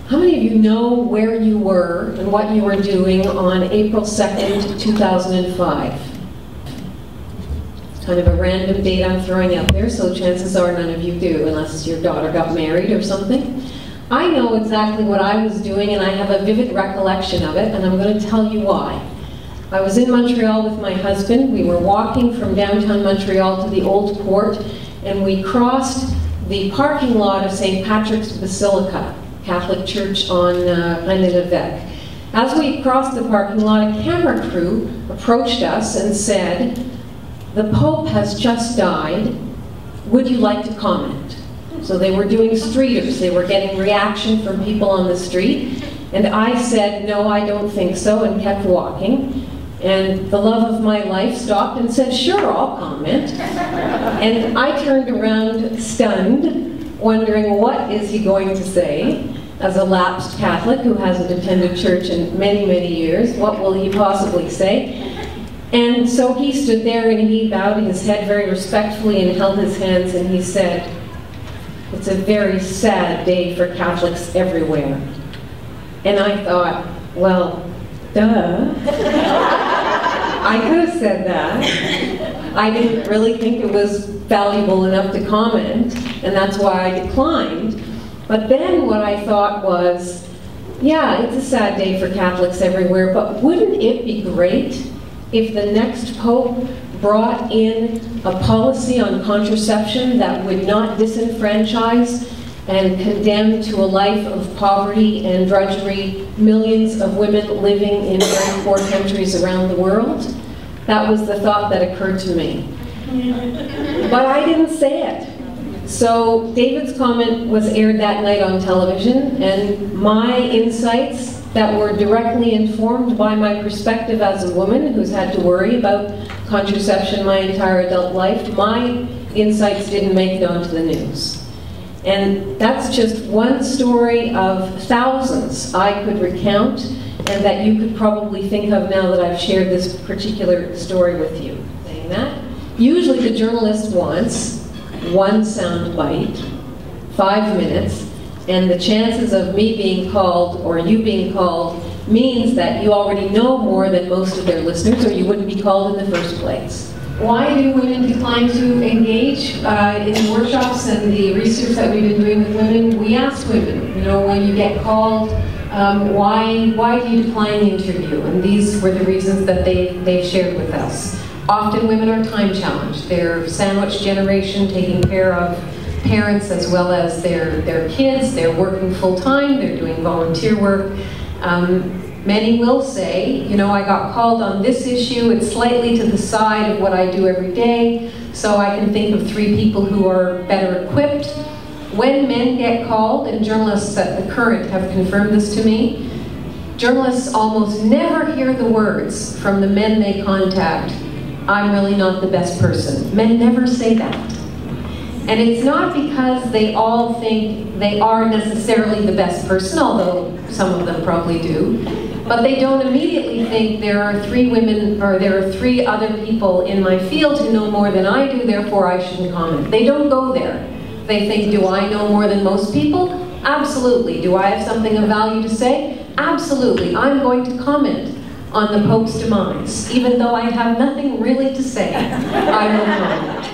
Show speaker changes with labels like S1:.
S1: How many of you know where you were and what you were doing on April 2nd, 2005? Kind of a random date I'm throwing out there, so chances are none of you do, unless your daughter got married or something. I know exactly what I was doing, and I have a vivid recollection of it, and I'm going to tell you why. I was in Montreal with my husband. We were walking from downtown Montreal to the Old Port, and we crossed the parking lot of St. Patrick's Basilica, Catholic Church on René-Lévesque. As we crossed the parking lot, a camera crew approached us and said, "The Pope has just died. Would you like to comment?" So they were doing streeters. They were getting reaction from people on the street. And I said, "No, I don't think so," and kept walking. And the love of my life stopped and said, "Sure, I'll comment." And I turned around stunned, wondering what is he going to say. As a lapsed Catholic who hasn't attended church in many, many years, what will he possibly say? And so he stood there and he bowed his head very respectfully and held his hands and he said, "It's a very sad day for Catholics everywhere." And I thought, well, duh. I could have said that. I didn't really think it was valuable enough to comment, and that's why I declined. But then what I thought was, yeah, it's a sad day for Catholics everywhere, but wouldn't it be great if the next Pope brought in a policy on contraception that would not disenfranchise and condemn to a life of poverty and drudgery millions of women living in very poor countries around the world? That was the thought that occurred to me. But I didn't say it. So David's comment was aired that night on television, and my insights that were directly informed by my perspective as a woman who's had to worry about contraception my entire adult life, my insights didn't make it onto the news. And that's just one story of thousands I could recount, and that you could probably think of now that I've shared this particular story with you. Saying that, usually the journalist wants one sound bite, 5 minutes, and the chances of me being called or you being called means that you already know more than most of their listeners, or you wouldn't be called in the first place. Why do women decline to engage in workshops and the research that we've been doing with women? We ask women, you know, when you get called, why do you decline the interview? And these were the reasons that they've shared with us. Often women are time challenged. They're sandwich generation, taking care of parents as well as their kids. They're working full time, they're doing volunteer work. Many will say, you know, I got called on this issue, it's slightly to the side of what I do every day, so I can think of 3 people who are better equipped. When men get called, and journalists at The Current have confirmed this to me, journalists almost never hear the words from the men they contact, "I'm really not the best person." Men never say that. And it's not because they all think they are necessarily the best person, although some of them probably do, but they don't immediately think there are 3 women, or there are 3 other people in my field who know more than I do, therefore I shouldn't comment. They don't go there. They think, do I know more than most people? Absolutely. Do I have something of value to say? Absolutely. I'm going to comment on the Pope's demise. Even though I have nothing really to say, I will comment.